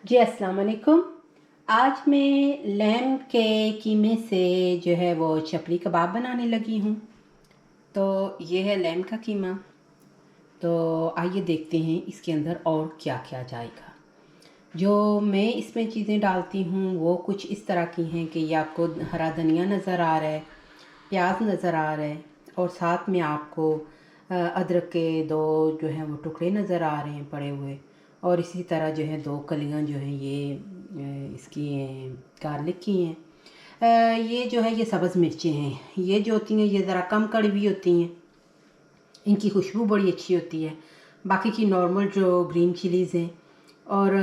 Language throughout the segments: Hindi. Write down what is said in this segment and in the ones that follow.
जी अस्सलाम वालेकुम। आज मैं लैम्प के कीमे से जो है वो चपली कबाब बनाने लगी हूँ। तो ये है लैम्प का कीमा। तो आइए देखते हैं इसके अंदर और क्या क्या जाएगा। जो मैं इसमें चीज़ें डालती हूँ वो कुछ इस तरह की हैं कि ये आपको हरा धनिया नज़र आ रहा है, प्याज नज़र आ रहा है और साथ में आपको अदरक के दो जो हैं वो टुकड़े नज़र आ रहे हैं पड़े हुए। और इसी तरह जो है दो कलियां जो हैं ये इसकी गार्लिक की हैं। ये जो है ये सब्ज़ मिर्चें हैं। ये जो होती हैं ये ज़रा कम कड़वी होती हैं, इनकी खुशबू बड़ी अच्छी होती है। बाकी की नॉर्मल जो ग्रीन चिलीज़ हैं और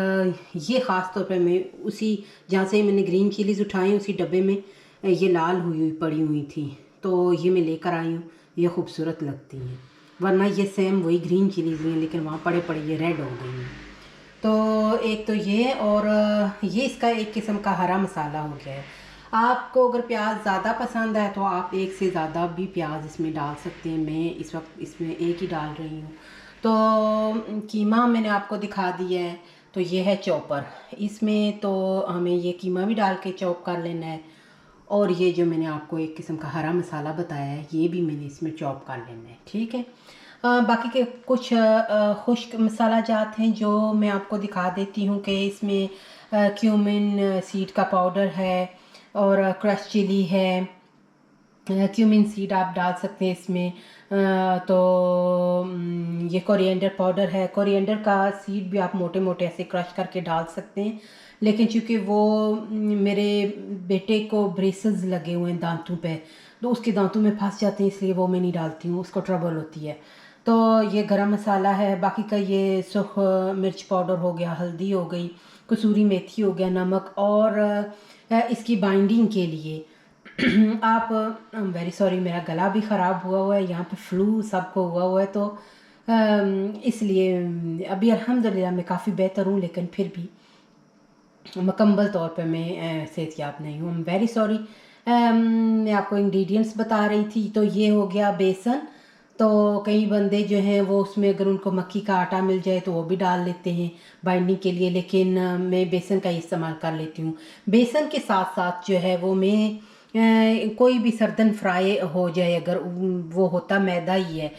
ये ख़ास तौर पे मैं उसी जहाँ से मैंने ग्रीन चिलीज़ उठाई उसी डब्बे में ये लाल हुई पड़ी हुई थी, तो ये मैं लेकर आई हूँ। ये खूबसूरत लगती हैं, वरना ये सेम वही ग्रीन चिलीज़ हैं लेकिन वहाँ पड़े पड़े ये रेड हो गई हैं। तो एक तो ये और ये इसका एक किस्म का हरा मसाला हो गया है। आपको अगर प्याज ज़्यादा पसंद है तो आप एक से ज़्यादा भी प्याज इसमें डाल सकते हैं। मैं इस वक्त इसमें एक ही डाल रही हूँ। तो कीमा मैंने आपको दिखा दिया है। तो ये है चॉपर, इसमें तो हमें ये कीमा भी डाल के चॉप कर लेना है। और ये जो मैंने आपको एक किस्म का हरा मसाला बताया है ये भी मैंने इसमें चॉप कर लेना है, ठीक है। बाकी के कुछ खुश्क मसाला जात हैं जो मैं आपको दिखा देती हूँ कि इसमें क्यूमिन सीड का पाउडर है और क्रश चिली है। क्यूमिन सीड आप डाल सकते हैं इसमें। तो ये कोरिएंडर पाउडर है। कोरिएंडर का सीड भी आप मोटे मोटे ऐसे क्रश करके डाल सकते हैं, लेकिन चूँकि वो मेरे बेटे को ब्रेसेस लगे हुए हैं दांतों पे, तो उसके दांतों में फंस जाते हैं, इसलिए वो मैं नहीं डालती हूँ, उसको ट्रबल होती है। तो ये गरम मसाला है। बाकी का ये सुर्ख मिर्च पाउडर हो गया, हल्दी हो गई, कसूरी मेथी हो गया, नमक। और इसकी बाइंडिंग के लिए आप वेरी सॉरी मेरा गला भी ख़राब हुआ हुआ है, यहाँ पे फ्लू सबको हुआ हुआ है, तो इसलिए अभी अल्हम्दुलिल्लाह मैं काफ़ी बेहतर हूँ, लेकिन फिर भी मुकम्मल तौर पे मैं सेहतयाब नहीं हूँ। Very sorry. मैं आपको इंग्रेडिएंट्स बता रही थी। तो ये हो गया बेसन। तो कई बंदे जो हैं वो उसमें अगर उनको मक्की का आटा मिल जाए तो वो भी डाल लेते हैं बाइंडिंग के लिए, लेकिन मैं बेसन का ही इस्तेमाल कर लेती हूँ। बेसन के साथ साथ जो है वो मैं कोई भी सर्दन फ्राई हो जाए, अगर वो होता मैदा ही है,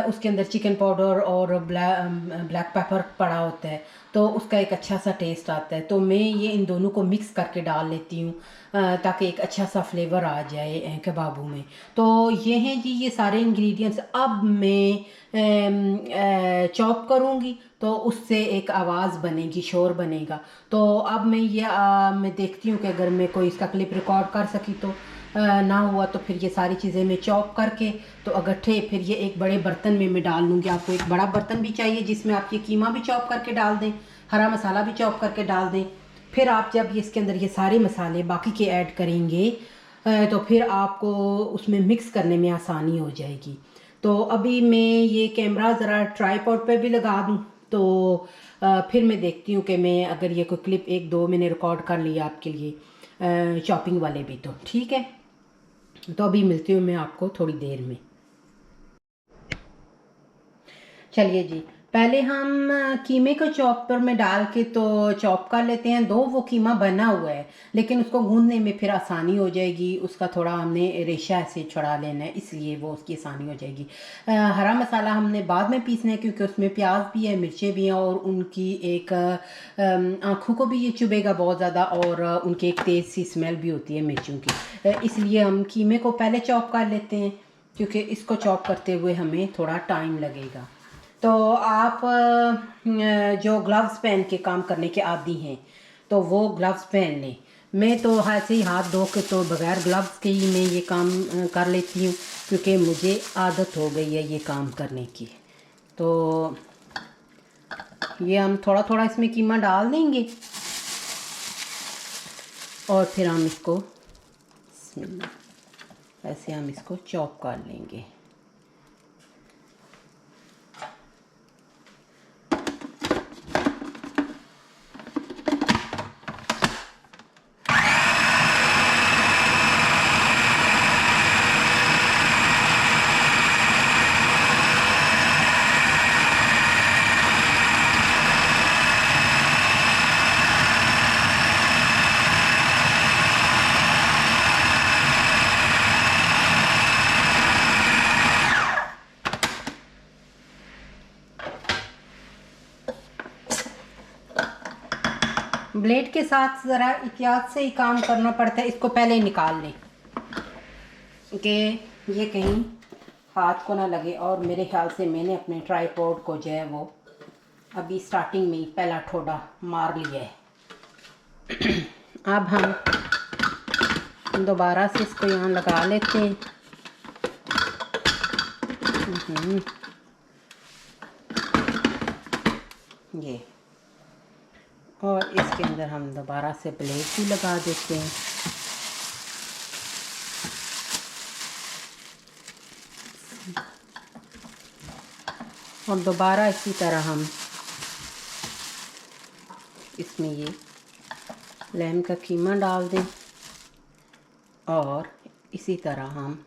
उसके अंदर चिकन पाउडर और ब्लैक पेपर पड़ा होता है, तो उसका एक अच्छा सा टेस्ट आता है। तो मैं ये इन दोनों को मिक्स करके डाल लेती हूँ ताकि एक अच्छा सा फ्लेवर आ जाए कबाबों में। तो ये हैं जी ये सारे इंग्रेडिएंट्स। अब मैं चॉप करूँगी तो उससे एक आवाज़ बनेगी, शोर बनेगा। तो अब मैं देखती हूँ कि अगर मैं कोई इसका क्लिप रिकॉर्ड कर सकी तो ना हुआ तो फिर ये सारी चीज़ें मैं चॉप करके तो इकट्ठे फिर ये एक बड़े बर्तन में मैं डाल लूँगी। आपको एक बड़ा बर्तन भी चाहिए जिसमें आप ये कीमा भी चॉप करके डाल दें, हरा मसाला भी चॉप करके डाल दें। फिर आप जब ये इसके अंदर ये सारे मसाले बाकी के ऐड करेंगे तो फिर आपको उसमें मिक्स करने में आसानी हो जाएगी। तो अभी मैं ये कैमरा ज़रा ट्राईपॉड पे भी लगा दूँ तो फिर मैं देखती हूँ कि मैं अगर ये कोई क्लिप एक दो मैंने रिकॉर्ड कर लिया आपके लिए चॉपिंग वाले भी, तो ठीक है। तो अभी मिलती हूँ मैं आपको थोड़ी देर में। चलिए जी, पहले हम कीमे को चॉपर में डाल के तो चॉप कर लेते हैं। दो वो कीमा बना हुआ है लेकिन उसको गूंदने में फिर आसानी हो जाएगी, उसका थोड़ा हमने रेशा ऐसे छुड़ा लेना है, इसलिए वो उसकी आसानी हो जाएगी। हरा मसाला हमने बाद में पीसना है क्योंकि उसमें प्याज भी है, मिर्चें भी हैं और उनकी एक आँखों को भी ये चुभेगा बहुत ज़्यादा और उनकी एक तेज़ सी स्मेल भी होती है मिर्चों की। इसलिए हम कीमे को पहले चॉप कर लेते हैं क्योंकि इसको चॉप करते हुए हमें थोड़ा टाइम लगेगा। तो आप जो ग्लव्स पहन के काम करने के आदी हैं तो वो ग्लव्स पहन लें। मैं तो ऐसे ही हाथ धो के तो बगैर ग्लव्स के ही मैं ये काम कर लेती हूँ क्योंकि मुझे आदत हो गई है ये काम करने की। तो ये हम थोड़ा थोड़ा इसमें कीमा डाल देंगे और फिर हम इसको ऐसे हम इसको चॉप कर लेंगे। ब्लेड के साथ ज़रा एहतियात से ही काम करना पड़ता है। इसको पहले ही निकाल लें कि ये कहीं हाथ को ना लगे। और मेरे ख्याल से मैंने अपने ट्राईपॉड को जो है वो अभी स्टार्टिंग में ही पहला ठोड़ा मार लिया है। अब हम दोबारा से इसको यहाँ लगा लेते हैं। ये, और इसके अंदर हम दोबारा से ब्लेड भी लगा देते हैं। और दोबारा इसी तरह हम इसमें ये लैम का कीमा डाल दें और इसी तरह हम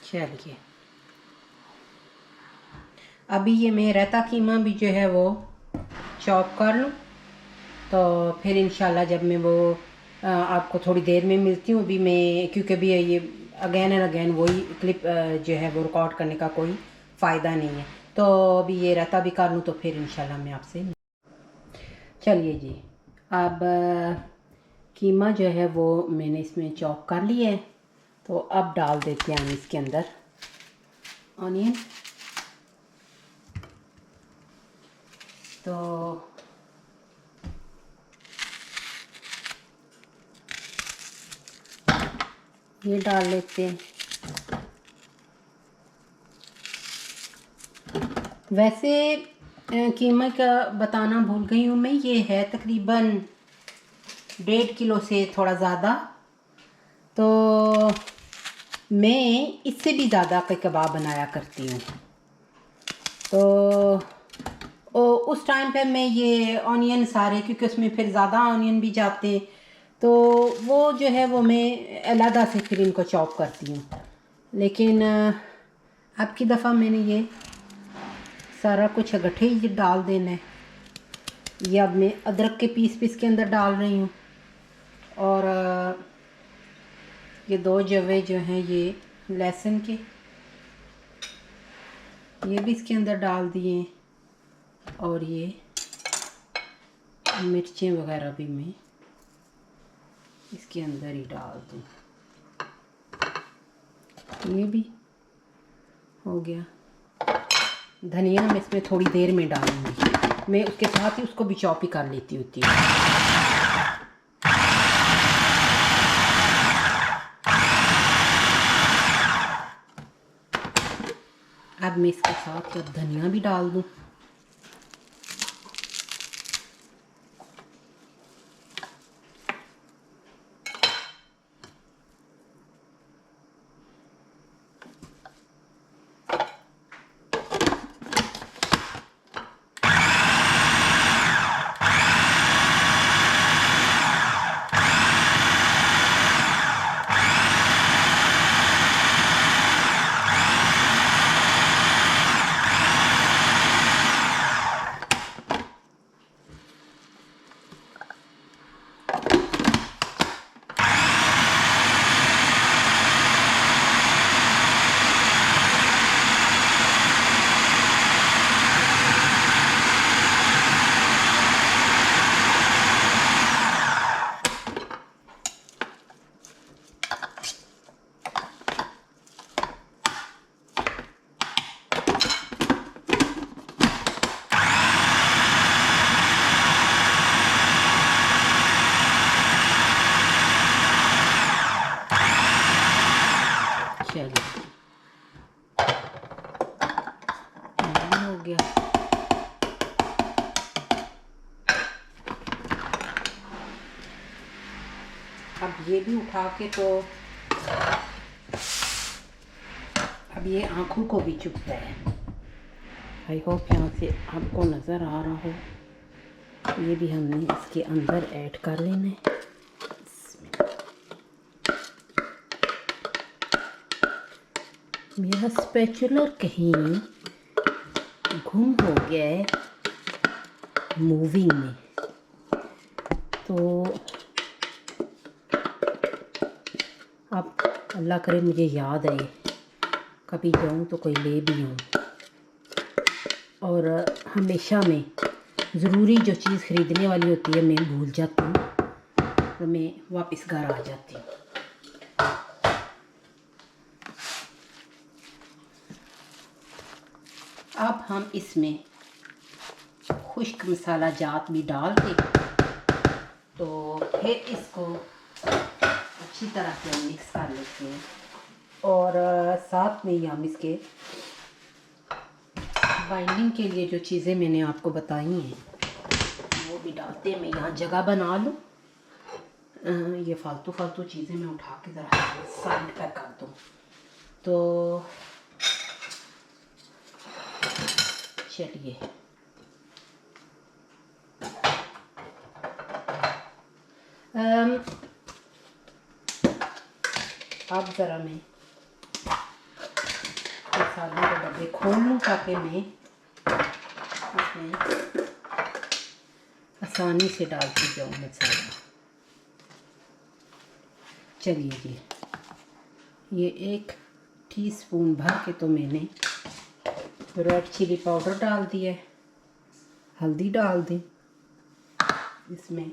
चलिए। अभी ये मैं रायता कीमा भी जो है वो चॉप कर लूँ, तो फिर इंशाल्लाह जब मैं वो आपको थोड़ी देर में मिलती हूँ। अभी मैं, क्योंकि अभी ये अगेन एंड अगेन वही क्लिप जो है वो रिकॉर्ड करने का कोई फ़ायदा नहीं है, तो अभी ये रायता भी कर लूँ तो फिर इंशाल्लाह मैं आपसे। चलिए जी, अब कीमा जो है वो मैंने इसमें चॉप कर लिया है, तो अब डाल देते हैं हम इसके अंदर ऑनियन। तो ये डाल लेते हैं। वैसे कीमा का बताना भूल गई हूँ मैं, ये है तकरीबन 1.5 किलो से थोड़ा ज़्यादा। तो मैं इससे भी ज़्यादा के कबाब बनाया करती हूँ। तो उस टाइम पे मैं ये ऑनियन सारे, क्योंकि उसमें फिर ज़्यादा ऑनियन भी जाते, तो वो जो है वो मैं अलहदा से फिर इनको चॉप करती हूँ। लेकिन अब की दफ़ा मैंने ये सारा कुछ इकट्ठे ही डाल देना है। ये अब मैं अदरक के पीस के अंदर डाल रही हूँ, और ये 2 जवे जो हैं ये लहसुन के, ये भी इसके अंदर डाल दिए, और ये मिर्चें वगैरह भी मैं इसके अंदर ही डाल दूँ। ये भी हो गया। धनिया मैं इसमें थोड़ी देर में डालूँगी, मैं उसके साथ ही उसको भी चॉप ही कर लेती होती हूँ। अब मैं इसके साथ धनिया भी डाल दूँ। चलिए हो गया। अब ये भी उठा के तो अब ये आँखों को भी चुभता है। आई होप यहाँ से आपको नज़र आ रहा हो। ये भी हमने इसके अंदर ऐड कर लेना है। मेरा स्पैचुलर कहीं गुम हो गया है मूविंग में, तो अब अल्लाह करे मुझे याद आए, कभी जाऊँ तो कोई ले भी आऊँ। और हमेशा में ज़रूरी जो चीज़ ख़रीदने वाली होती है मैं भूल जाती हूँ, तो मैं वापस घर आ जाती हूँ। अब हम इसमें खुश्क मसाला जात भी डाल के तो फिर इसको अच्छी तरह से मिक्स कर लेते हैं। और साथ में ही हम इसके बाइंडिंग के लिए जो चीज़ें मैंने आपको बताई हैं वो भी डालते हैं। मैं यहाँ जगह बना लूँ, ये फालतू चीज़ें मैं उठा के ज़रा साइड पर कर दूँ। तो चलिए अब ज़रा मैं मसालों के डब्बे खोल लूँ ताकि मैं इसमें आसानी से डालती जाऊँ मसाला। चलिए जी, ये 1 टीस्पून भर के तो मैंने रेड चिली पाउडर डाल दिया है, हल्दी डाल दी, इसमें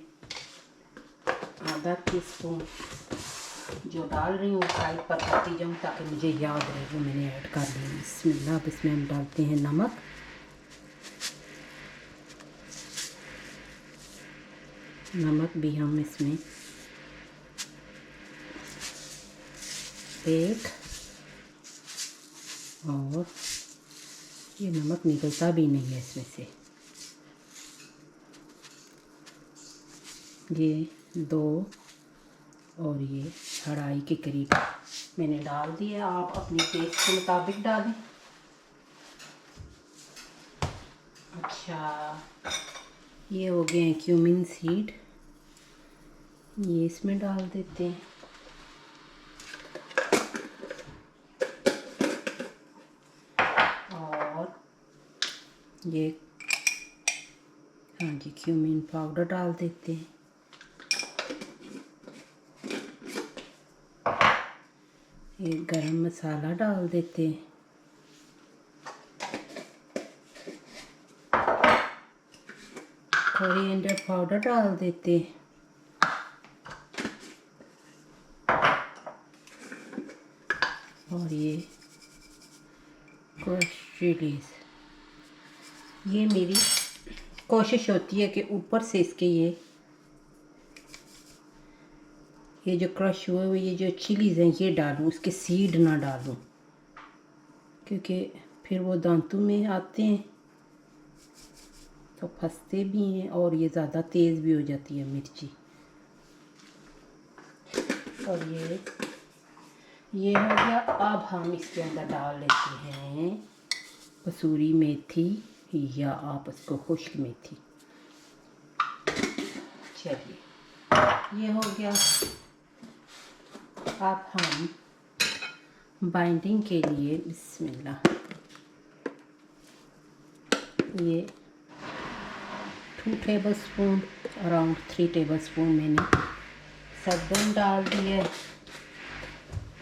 आधा टीस्पून जो डाल रही हूँ साइड पर करती जाऊँ ताकि मुझे याद रहे वो मैंने ऐड कर दी। बिस्मिल्लाह। अब इसमें हम डालते हैं नमक, नमक भी हम इसमें 1, और ये नमक निकलता भी नहीं है इसमें से, ये 2 और ये 2.5 के करीब मैंने डाल दिया। आप अपने टेस्ट के मुताबिक डालें। अच्छा, ये हो गए हैं क्यूमिन सीड, ये इसमें डाल देते हैं। और ये हाँ जी क्यूमिन पाउडर डाल देते हैं। एक गरम मसाला डाल देते हैं। कोरिएंडर पाउडर डाल देते हैं। और ये क्रश्ड चिलीज, ये मेरी कोशिश होती है कि ऊपर से इसके ये जो क्रश हुए हुए ये जो चिलीज़ हैं ये डालूं, उसके सीड ना डालूं, क्योंकि फिर वो दांतों में आते हैं तो फंसते भी हैं और ये ज़्यादा तेज़ भी हो जाती है मिर्ची। और ये हो गया। अब हम इसके अंदर डाल लेते हैं कसूरी मेथी या आप उसको खुश्क मेथी। चलिए ये हो गया। अब हम बाइंडिंग के लिए बिस्मिल्लाह, ये 2 टेबलस्पून अराउंड 3 टेबलस्पून मैंने सदन डाल दिया,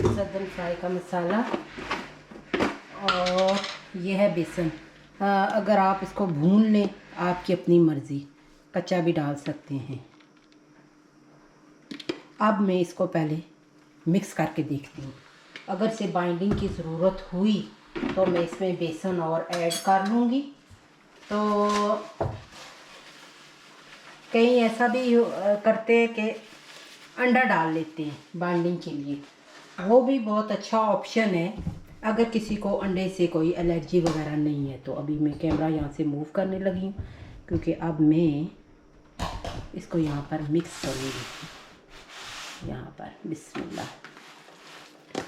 सदन फ्राई का मसाला। और ये है बेसन, अगर आप इसको भून लें आपकी अपनी मर्ज़ी, कच्चा भी डाल सकते हैं। अब मैं इसको पहले मिक्स करके देखती हूँ, अगर से बाइंडिंग की ज़रूरत हुई तो मैं इसमें बेसन और ऐड कर लूँगी। तो कहीं ऐसा भी करते हैं कि अंडा डाल लेते हैं बाइंडिंग के लिए, वो भी बहुत अच्छा ऑप्शन है अगर किसी को अंडे से कोई एलर्जी वगैरह नहीं है। तो अभी मैं कैमरा यहाँ से मूव करने लगी हूँ क्योंकि अब मैं इसको यहाँ पर मिक्स करूँगी। यहाँ पर बिस्मिल्लाह।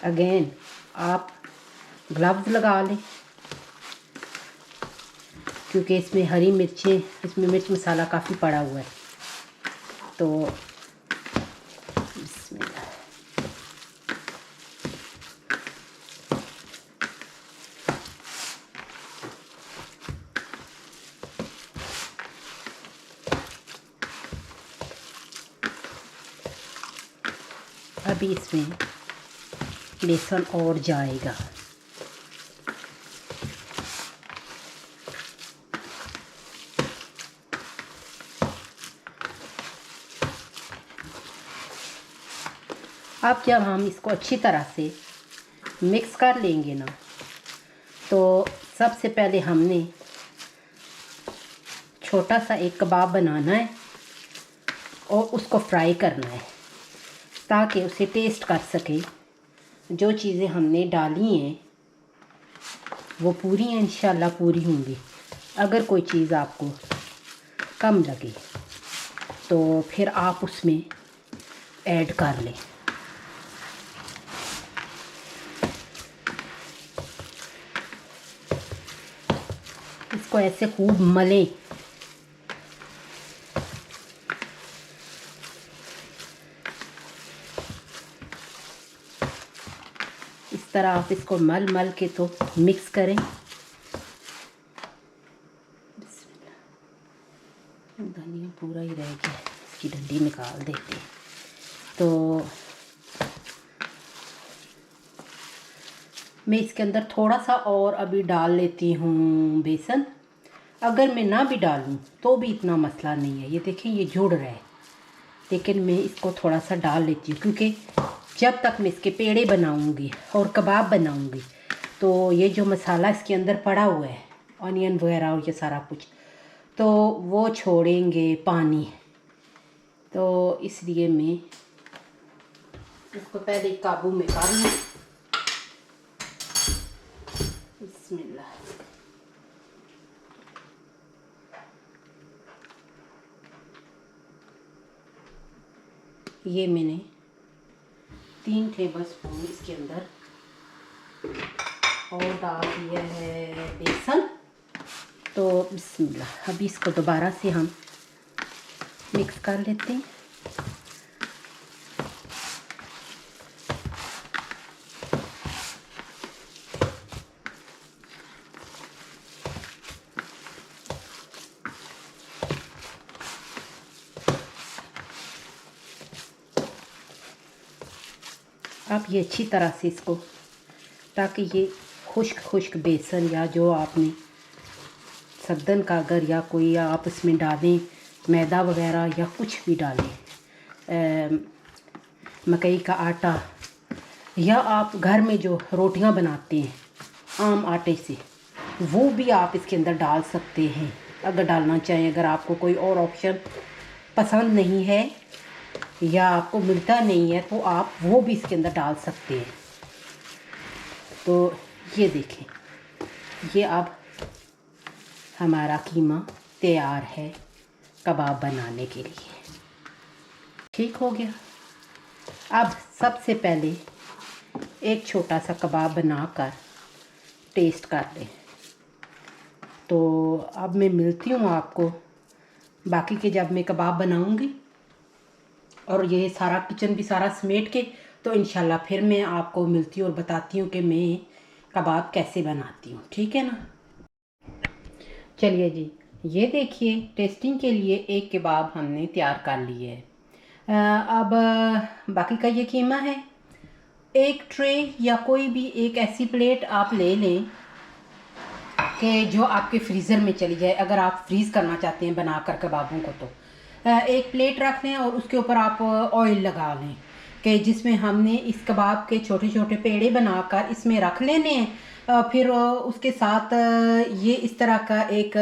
अगेन आप ग्लव्स लगा लें क्योंकि इसमें हरी मिर्चें, इसमें मिर्च मसाला काफ़ी पड़ा हुआ है। तो बिस्मिल्लाह। अभी इसमें बेसन और जाएगा। अब जब हम इसको अच्छी तरह से मिक्स कर लेंगे ना, तो सबसे पहले हमने छोटा सा एक कबाब बनाना है और उसको फ्राई करना है ताकि उसे टेस्ट कर सके। जो चीज़ें हमने डाली हैं वो पूरी हैं, इंशाल्लाह पूरी होंगी। अगर कोई चीज़ आपको कम लगे तो फिर आप उसमें ऐड कर लें। इसको ऐसे खूब मलें। इस तरह आप इसको मल मल के तो मिक्स करें। धनिया पूरा ही रह गया, इसकी डंडी निकाल देते हैं। तो मैं इसके अंदर थोड़ा सा और अभी डाल लेती हूँ बेसन। अगर मैं ना भी डालूँ तो भी इतना मसला नहीं है। ये देखें ये जुड़ रहा है, लेकिन मैं इसको थोड़ा सा डाल लेती हूँ क्योंकि जब तक मैं इसके पेड़े बनाऊँगी और कबाब बनाऊँगी तो ये जो मसाला इसके अंदर पड़ा हुआ है, ऑनियन वगैरह और ये सारा कुछ, तो वो छोड़ेंगे पानी। तो इसलिए मैं इसको पहले काबू में कर लूँ। बिस्मिल्लाह। ये मैंने 3 टेबलस्पून इसके अंदर और डाल दिया है बेसन। तो बिस्मिल्लाह। अभी इसको दोबारा से हम मिक्स कर लेते हैं। अब ये अच्छी तरह से इसको, ताकि ये खुश्क बेसन या जो आपने सद्दन का अगर या कोई या आप इसमें डालें मैदा वगैरह या कुछ भी डालें, मकई का आटा या आप घर में जो रोटियां बनाते हैं आम आटे से, वो भी आप इसके अंदर डाल सकते हैं अगर डालना चाहें। अगर आपको कोई और ऑप्शन पसंद नहीं है या आपको मिलता नहीं है तो आप वो भी इसके अंदर डाल सकते हैं। तो ये देखें, ये अब हमारा कीमा तैयार है कबाब बनाने के लिए। ठीक हो गया। अब सबसे पहले एक छोटा सा कबाब बनाकर टेस्ट कर लें। तो अब मैं मिलती हूँ आपको बाकी के, जब मैं कबाब बनाऊँगी और ये सारा किचन भी सारा समेट के, तो इंशाल्लाह फिर मैं आपको मिलती हूँ और बताती हूँ कि मैं कबाब कैसे बनाती हूँ। ठीक है ना। चलिए जी, ये देखिए टेस्टिंग के लिए एक कबाब हमने तैयार कर लिए है। अब बाकी का ये कीमा है। एक ट्रे या कोई भी एक ऐसी प्लेट आप ले लें कि जो आपके फ्रीज़र में चली जाए। अगर आप फ्रीज़ करना चाहते हैं बनाकर कबाबों को तो एक प्लेट रख लें और उसके ऊपर आप ऑयल लगा लें कि जिसमें हमने इस कबाब के छोटे छोटे पेड़े बनाकर इसमें रख लेने हैं। फिर उसके साथ ये इस तरह का एक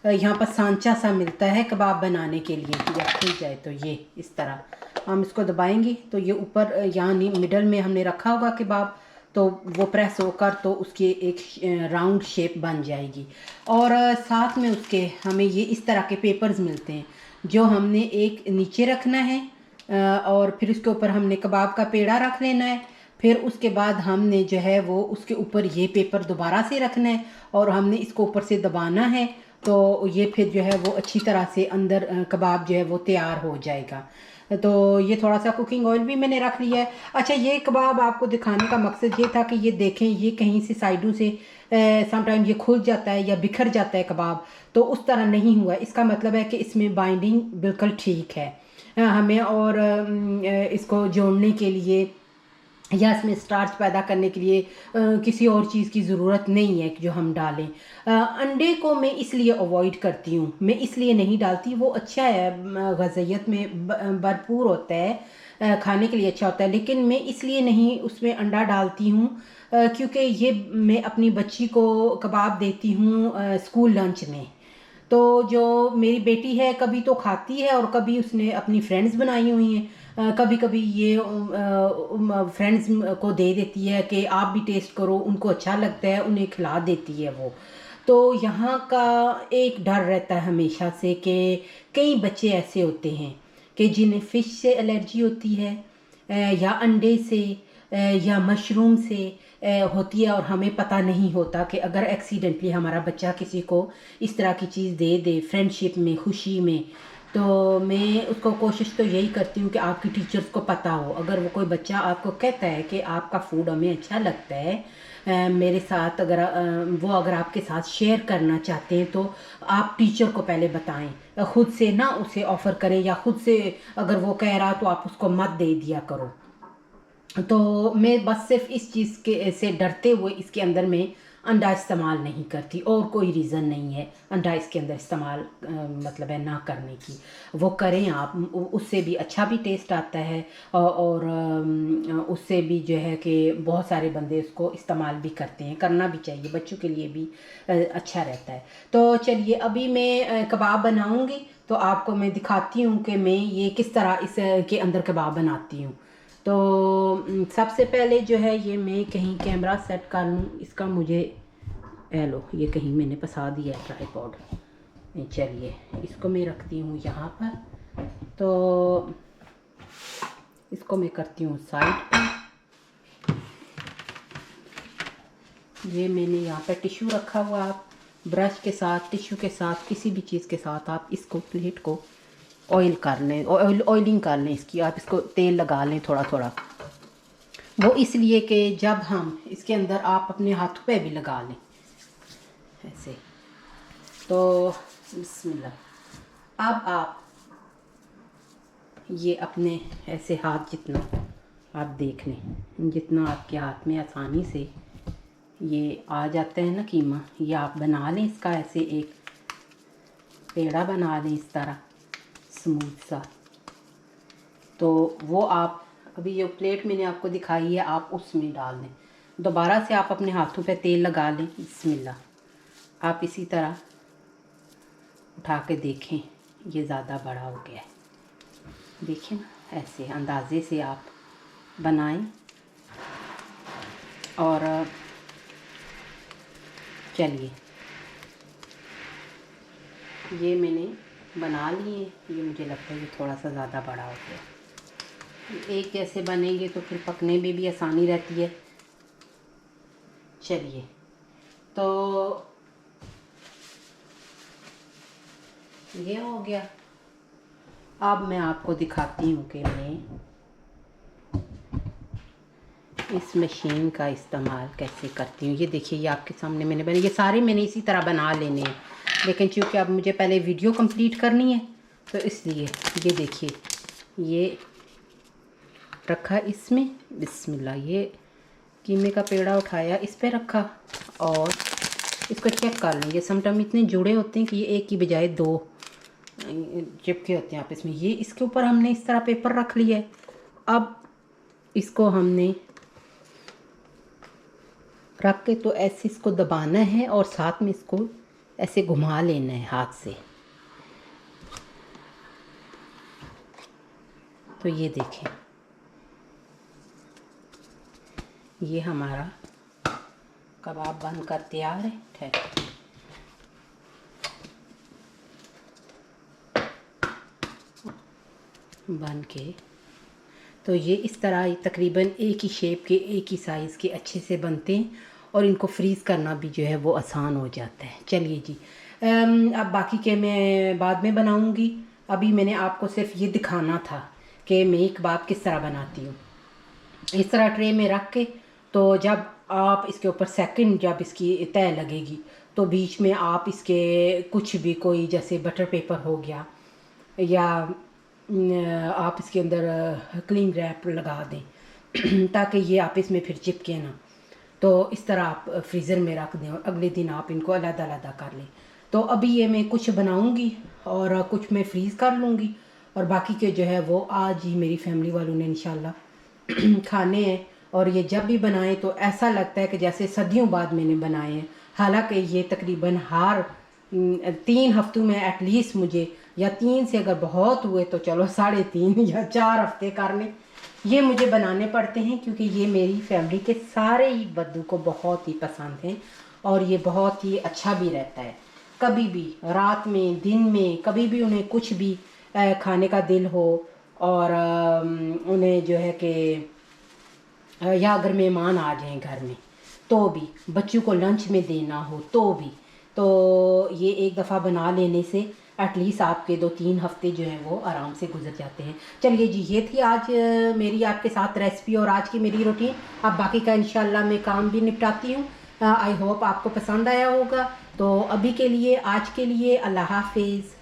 यहाँ पर सांचा सा मिलता है कबाब बनाने के लिए, या खुल जाए तो ये इस तरह हम इसको दबाएंगे तो ये ऊपर यहाँ मिडल में हमने रखा होगा कबाब, तो वो प्रेस होकर तो उसकी एक राउंड शेप बन जाएगी। और साथ में उसके हमें ये इस तरह के पेपर्स मिलते हैं जो हमने एक नीचे रखना है और फिर उसके ऊपर हमने कबाब का पेड़ा रख लेना है। फिर उसके बाद हमने जो है वो उसके ऊपर ये पेपर दोबारा से रखना है और हमने इसको ऊपर से दबाना है, तो ये फिर जो है वो अच्छी तरह से अंदर कबाब जो है वो तैयार हो जाएगा। तो ये थोड़ा सा कुकिंग ऑयल भी मैंने रख लिया है। अच्छा, ये कबाब आपको दिखाने का मकसद ये था कि ये देखें, ये कहीं से साइडों से समटाइम ये खुल जाता है या बिखर जाता है कबाब, तो उस तरह नहीं हुआ। इसका मतलब है कि इसमें बाइंडिंग बिल्कुल ठीक है। हमें और इसको जोड़ने के लिए या इसमें स्टार्च पैदा करने के लिए किसी और चीज़ की ज़रूरत नहीं है कि जो हम डालें। अंडे को मैं इसलिए अवॉइड करती हूँ, मैं इसलिए नहीं डालती। वो अच्छा है, ग़िज़ाइयत में भरपूर होता है, खाने के लिए अच्छा होता है, लेकिन मैं इसलिए नहीं उसमें अंडा डालती हूँ क्योंकि ये मैं अपनी बच्ची को कबाब देती हूँ स्कूल लंच में। तो जो मेरी बेटी है कभी तो खाती है और कभी उसने अपनी फ्रेंड्स बनाई हुई हैं, कभी कभी ये फ्रेंड्स को दे देती है कि आप भी टेस्ट करो, उनको अच्छा लगता है, उन्हें खिला देती है वो। तो यहाँ का एक डर रहता है हमेशा से कि कई बच्चे ऐसे होते हैं कि जिन्हें फ़िश से एलर्जी होती है या अंडे से या मशरूम से होती है और हमें पता नहीं होता कि अगर एक्सीडेंटली हमारा बच्चा किसी को इस तरह की चीज़ दे दे फ्रेंडशिप में, खुशी में, तो मैं उसको कोशिश तो यही करती हूँ कि आपकी टीचर्स को पता हो। अगर वो कोई बच्चा आपको कहता है कि आपका फूड हमें अच्छा लगता है, मेरे साथ अगर आपके साथ शेयर करना चाहते हैं तो आप टीचर को पहले बताएं, ख़ुद से ना उसे ऑफ़र करें, या ख़ुद से अगर वो कह रहा तो आप उसको मत दे दिया करो। तो मैं बस सिर्फ इस चीज़ के से डरते हुए इसके अंदर में अंडा इस्तेमाल नहीं करती, और कोई रीज़न नहीं है अंडा इसके अंदर इस्तेमाल मतलब है ना करने की। वो करें आप, उससे भी अच्छा भी टेस्ट आता है और उससे भी जो है कि बहुत सारे बंदे उसको इस्तेमाल भी करते हैं, करना भी चाहिए, बच्चों के लिए भी अच्छा रहता है। तो चलिए अभी मैं कबाब बनाऊँगी तो आपको मैं दिखाती हूँ कि मैं ये किस तरह इस के अंदर कबाब बनाती हूँ। तो सबसे पहले जो है ये मैं कहीं कैमरा सेट कर लूँ इसका, मुझे लो ये कहीं मैंने फंसा दिया है ट्राइपॉड। चलिए इसको मैं रखती हूँ यहाँ पर, तो इसको मैं करती हूँ साइड पर। ये मैंने यहाँ पर टिश्यू रखा हुआ, आप ब्रश के साथ, टिश्यू के साथ, किसी भी चीज़ के साथ आप इसको प्लेट को ऑयल कर लें, ऑयलिंग कर लें इसकी, आप इसको तेल लगा लें थोड़ा थोड़ा। वो इसलिए कि जब हम इसके अंदर आप अपने हाथों पे भी लगा लें ऐसे। तो बिस्मिल्लाह। अब आप ये अपने ऐसे हाथ जितना आप देख लें, जितना आपके हाथ में आसानी से ये आ जाता है ना कीमा, ये आप बना लें इसका ऐसे एक पेड़ा बना लें इस तरह स्मूथ सा। तो वो आप अभी जो प्लेट मैंने आपको दिखाई है आप उसमें डाल दें। दोबारा से आप अपने हाथों पे तेल लगा लें, बिस्मिल्लाह। आप इसी तरह उठा के देखें, ये ज़्यादा बड़ा हो गया है, देखें ना, ऐसे अंदाजे से आप बनाएं। और चलिए ये मैंने बना लिए, ये मुझे लगता है ये थोड़ा सा ज़्यादा बड़ा हो गया। एक जैसे बनेंगे तो फिर पकने में भी आसानी रहती है। चलिए तो ये हो गया। अब मैं आपको दिखाती हूँ कि मैं इस मशीन का इस्तेमाल कैसे करती हूँ। ये देखिए, ये आपके सामने मैंने बने, ये सारे मैंने इसी तरह बना लेने हैं, लेकिन चूँकि अब मुझे पहले वीडियो कंप्लीट करनी है तो इसलिए ये देखिए, ये रखा इसमें, बिस्मिल्लाह, ये कीमे का पेड़ा उठाया, इस पे रखा और इसको चेक कर लें। ये समटाइम इतने जुड़े होते हैं कि ये एक की बजाय दो चिपके होते हैं आप इसमें। ये इसके ऊपर हमने इस तरह पेपर रख लिया है। अब इसको हमने रख के तो ऐसे इसको दबाना है और साथ में इसको ऐसे घुमा लेना है हाथ से। तो ये देखें, ये हमारा कबाब बनकर तैयार है। ठहर, बन के तो ये इस तरह तकरीबन एक ही शेप के, एक ही साइज़ के अच्छे से बनते हैं और इनको फ्रीज़ करना भी जो है वो आसान हो जाता है। चलिए जी, अब बाकी के मैं बाद में बनाऊंगी। अभी मैंने आपको सिर्फ ये दिखाना था कि मैं कबाब किस तरह बनाती हूँ। इस तरह ट्रे में रख के, तो जब आप इसके ऊपर सेकंड जब इसकी तय लगेगी तो बीच में आप इसके कुछ भी, कोई जैसे बटर पेपर हो गया या आप इसके अंदर क्लिंग रैप लगा दें ताकि ये आप इसमें फिर चिपके ना। तो इस तरह आप फ्रीज़र में रख दें और अगले दिन आप इनको अलग-अलग कर लें। तो अभी ये मैं कुछ बनाऊंगी और कुछ मैं फ्रीज़ कर लूँगी और बाकी के जो है वो आज ही मेरी फैमिली वालों ने इंशाल्लाह खाने हैं। और ये जब भी बनाएं तो ऐसा लगता है कि जैसे सदियों बाद मैंने बनाए हैं। हालांकि ये तकरीबन हर 3 हफ्तों में एटलीस्ट मुझे, या 3 से अगर बहुत हुए तो चलो 3.5 या 4 हफ्ते कर लें, ये मुझे बनाने पड़ते हैं क्योंकि ये मेरी फैमिली के सारे ही बद्दू को बहुत ही पसंद हैं और ये बहुत ही अच्छा भी रहता है। कभी भी रात में, दिन में, कभी भी उन्हें कुछ भी खाने का दिल हो और उन्हें जो है कि या अगर मेहमान आ जाएं घर में तो भी, बच्चों को लंच में देना हो तो भी, तो ये एक दफ़ा बना लेने से एटलीस्ट आपके 2-3 हफ्ते जो हैं वो आराम से गुजर जाते हैं। चलिए जी, ये थी आज मेरी आपके साथ रेसिपी और आज की मेरी रूटीन। अब बाकी का इंशाल्लाह मैं काम भी निपटाती हूँ। आई होप आपको पसंद आया होगा। तो अभी के लिए, आज के लिए अल्लाह हाफिज़।